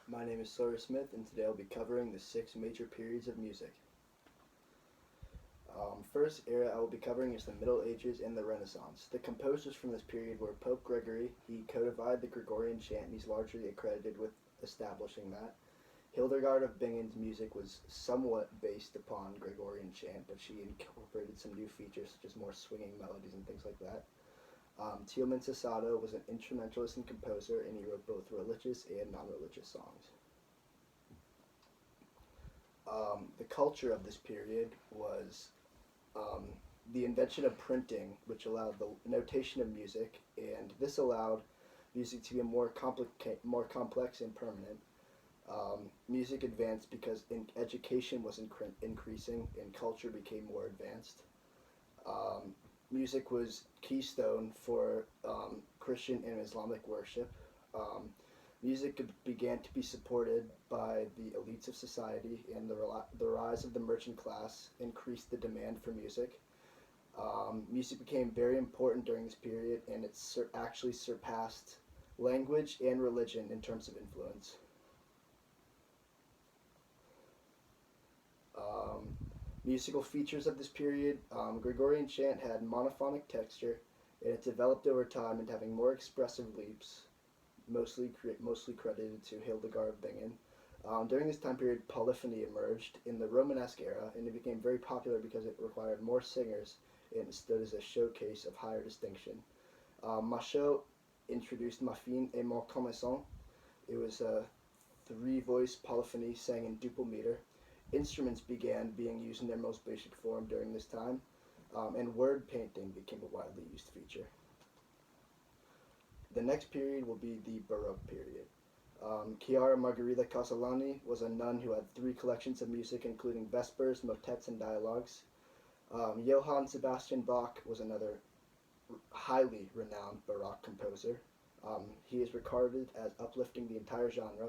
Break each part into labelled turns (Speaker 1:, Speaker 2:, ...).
Speaker 1: My name is Sawyer Smith, and today I'll be covering the six major periods of music. First era I will be covering is the Middle Ages and the Renaissance. The composers from this period were Pope Gregory. He codified the Gregorian chant, and he's largely accredited with establishing that. Hildegard of Bingen's music was somewhat based upon Gregorian chant, but she incorporated some new features such as more swinging melodies and things like that. Teilman Sasado was an instrumentalist and composer, and he wrote both religious and non-religious songs. The culture of this period was um, the invention of printing, which allowed the notation of music, and this allowed music to be more complex and permanent. Music advanced because education was increasing and culture became more advanced. Um, Music was keystone for Christian and Islamic worship. Um, Music began to be supported by the elites of society, and the rise of the merchant class increased the demand for music. Music became very important during this period, and it actually surpassed language and religion in terms of influence. Um, Musical features of this period, Gregorian chant had monophonic texture, and it developed over time into having more expressive leaps, mostly credited to Hildegard of Bingen. During this time period, polyphony emerged in the Romanesque era, and it became very popular because it required more singers and stood as a showcase of higher distinction. Machaut introduced Mafine et Mon Commerçant. It was a three-voice polyphony sang in duple meter. Instruments began being used in their most basic form during this time, and word painting became a widely used feature. The next period will be the Baroque period. Chiara Margherita Castellani was a nun who had three collections of music, including vespers, motets, and dialogues. Johann Sebastian Bach was another highly renowned Baroque composer. He is regarded as uplifting the entire genre.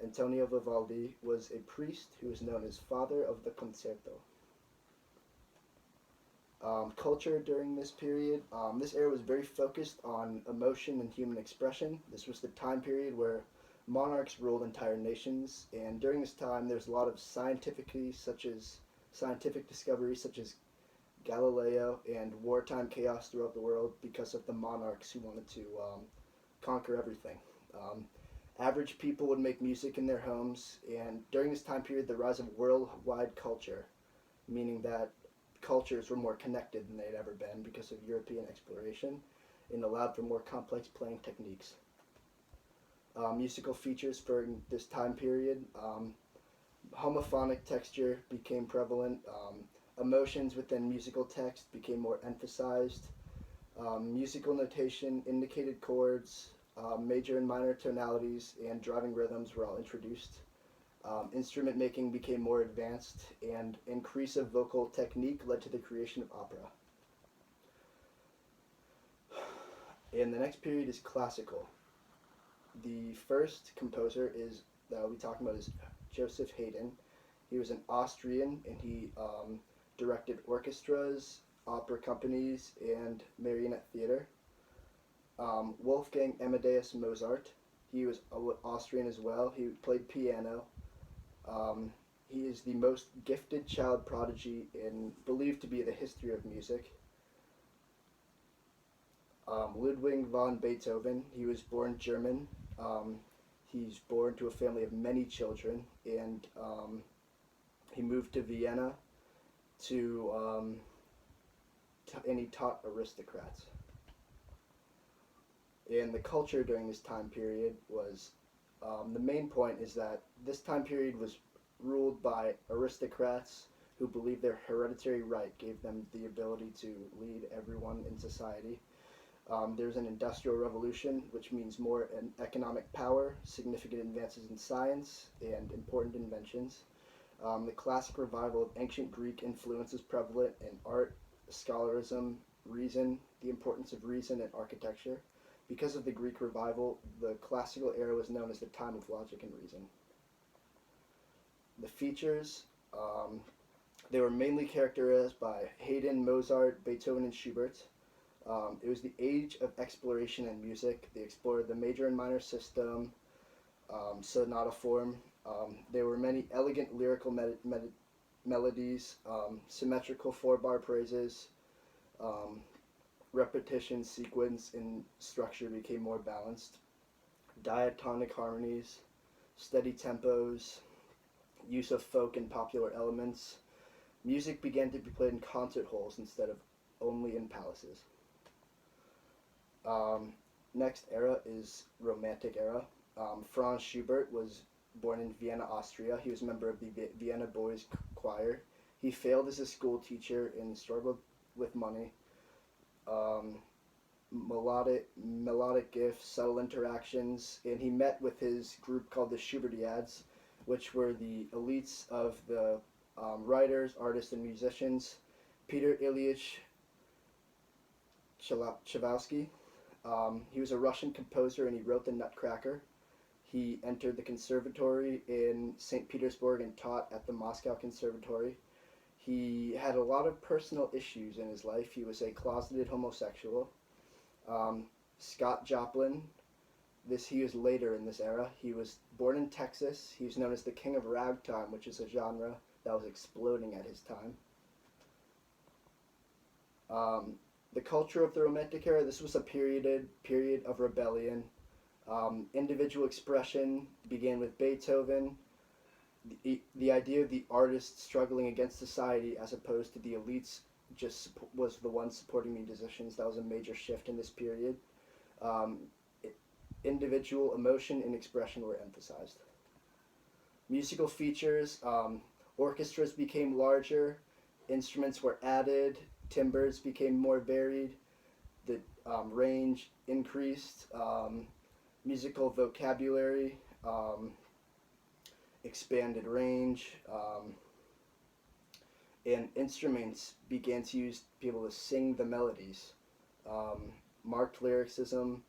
Speaker 1: Antonio Vivaldi was a priest who is known as Father of the Concerto. Culture during this period, this era was very focused on emotion and human expression. This was the time period where monarchs ruled entire nations, and during this time there's a lot of scientific discoveries such as Galileo and wartime chaos throughout the world because of the monarchs who wanted to conquer everything. Um, Average people would make music in their homes, and during this time period, the rise of worldwide culture, meaning that cultures were more connected than they had ever been because of European exploration, and allowed for more complex playing techniques. Musical features for this time period, homophonic texture became prevalent. Emotions within musical text became more emphasized. Musical notation, indicated chords, major and minor tonalities, and driving rhythms were all introduced. Instrument making became more advanced, and increase of vocal technique led to the creation of opera. And the next period is classical. The first composer is that I'll be talking about is Joseph Haydn. He was an Austrian, and he directed orchestras, opera companies, and marionette theater. Wolfgang Amadeus Mozart. He was Austrian as well. He played piano. He is the most gifted child prodigy in believed to be the history of music. Ludwig von Beethoven. He was born German. He's born to a family of many children, and he moved to Vienna and he taught aristocrats. And the culture during this time period was the main point is that this time period was ruled by aristocrats who believed their hereditary right gave them the ability to lead everyone in society. There's an industrial revolution, which means more economic power, significant advances in science, and important inventions. The classic revival of ancient Greek influence is prevalent in art, scholarism, reason, the importance of reason in architecture. Because of the Greek revival, the classical era was known as the time of logic and reason. The features, they were mainly characterized by Haydn, Mozart, Beethoven, and Schubert. It was the age of exploration in music. They explored the major and minor system, sonata form. There were many elegant lyrical melodies, symmetrical four-bar phrases, um, repetition, sequence, and structure became more balanced. Diatonic harmonies, steady tempos, use of folk and popular elements. Music began to be played in concert halls instead of only in palaces. Um, Next era is Romantic era. Franz Schubert was born in Vienna, Austria. He was a member of the Vienna Boys Choir. He failed as a school teacher and struggled with money. Um, melodic gifts, subtle interactions, and he met with his group called the Schubertiads, which were the elites of the writers, artists, and musicians. Peter Ilyich Chavosky. He was a Russian composer and he wrote the Nutcracker. He entered the conservatory in St. Petersburg and taught at the Moscow Conservatory. He had a lot of personal issues in his life. He was a closeted homosexual. Um, Scott Joplin, he was later in this era. He was born in Texas. He was known as the King of Ragtime, which is a genre that was exploding at his time. Um, the culture of the Romantic era, this was a period of rebellion. Individual expression began with Beethoven. The idea of the artist struggling against society as opposed to the elites just was the one supporting musicians. That was a major shift in this period. Um, Individual emotion and expression were emphasized. Musical features, orchestras became larger, instruments were added, timbres became more varied, the range increased, musical vocabulary, expanded range, and instruments began to use people to sing the melodies. Marked lyricism,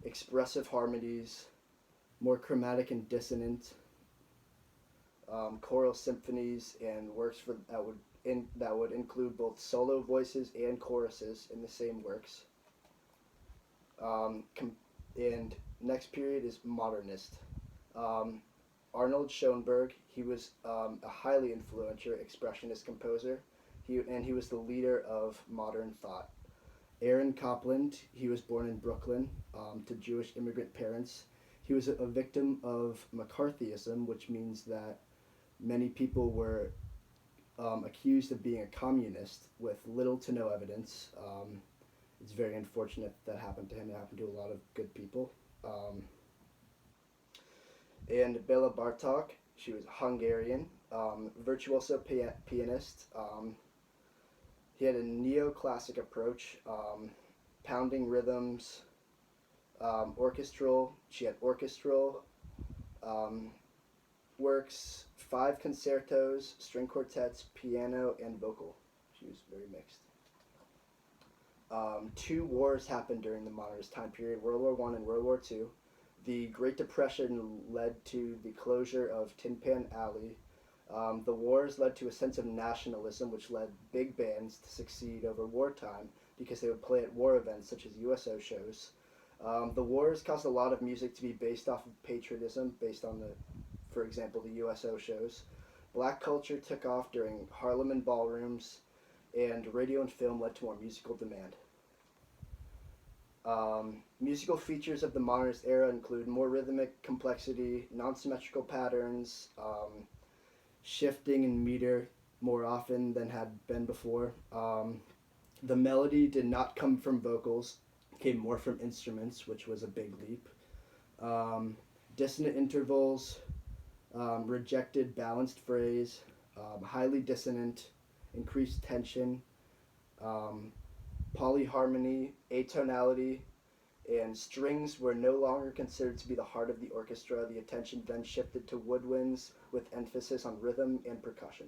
Speaker 1: expressive harmonies, more chromatic and dissonant, choral symphonies, and works that would include both solo voices and choruses in the same works. And next period is modernist. Um, Arnold Schoenberg, he was a highly influential expressionist composer. He was the leader of modern thought. Aaron Copland, he was born in Brooklyn to Jewish immigrant parents. He was a victim of McCarthyism, which means that many people were accused of being a communist with little to no evidence. It's very unfortunate that happened to him. It happened to a lot of good people. And Bela Bartok, she was Hungarian, virtuoso pianist. He had a neoclassic approach, pounding rhythms, orchestral. She had orchestral works, 5 concertos, string quartets, piano, and vocal. She was very mixed. 2 wars happened during the modernist time period, World War I and World War II. The Great Depression led to the closure of Tin Pan Alley. The wars led to a sense of nationalism, which led big bands to succeed over wartime because they would play at war events such as USO shows. The wars caused a lot of music to be based off of patriotism, based on for example, the USO shows. Black culture took off during Harlem and ballrooms, and radio and film led to more musical demand. Musical features of the modernist era include more rhythmic complexity, non-symmetrical patterns, shifting in meter more often than had been before. The melody did not come from vocals, came more from instruments, which was a big leap. Dissonant intervals, rejected balanced phrase, highly dissonant, increased tension, polyharmony, atonality, and strings were no longer considered to be the heart of the orchestra. The attention then shifted to woodwinds with emphasis on rhythm and percussion.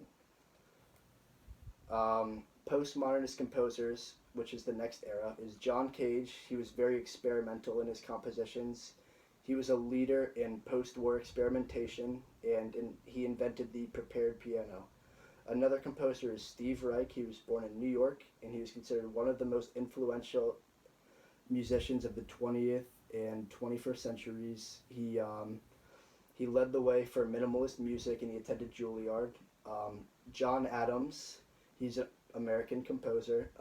Speaker 1: Postmodernist composers, which is the next era, is John Cage. He was very experimental in his compositions. He was a leader in post-war experimentation, and he invented the prepared piano. Another composer is Steve Reich. He was born in New York, and he was considered one of the most influential musicians of the 20th and 21st centuries. He He led the way for minimalist music, and he attended Juilliard. John Adams, he's an American composer.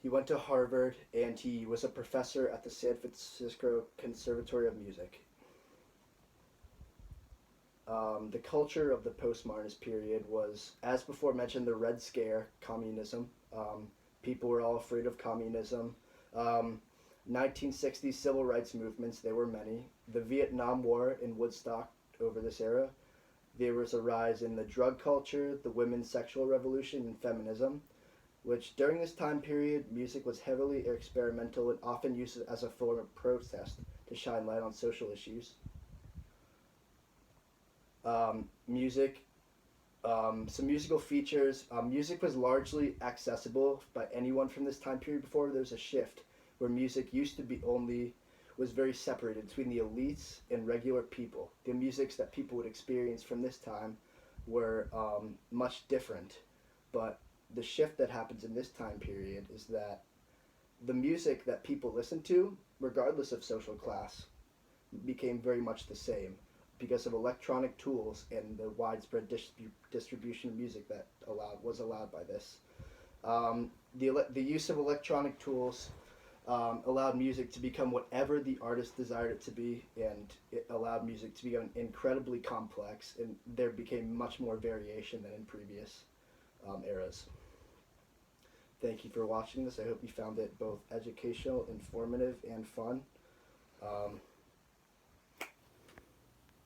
Speaker 1: He went to Harvard, and he was a professor at the San Francisco Conservatory of Music. The culture of the postmodernist period was, as before mentioned, the Red Scare, communism. People were all afraid of communism. 1960s civil rights movements, there were many. The Vietnam War in Woodstock over this era. There was a rise in the drug culture, the women's sexual revolution, and feminism, which during this time period, music was heavily experimental and often used as a form of protest to shine light on social issues. Music, some musical features. Music was largely accessible by anyone from this time period. Before there was a shift where music used to be only was very separated between the elites and regular people. The musics that people would experience from this time were much different, but the shift that happens in this time period is that the music that people listen to, regardless of social class, became very much the same because of electronic tools and the widespread distribution of music that was allowed by this. The use of electronic tools allowed music to become whatever the artist desired it to be, and it allowed music to become incredibly complex, and there became much more variation than in previous eras. Thank you for watching this. I hope you found it both educational, informative, and fun.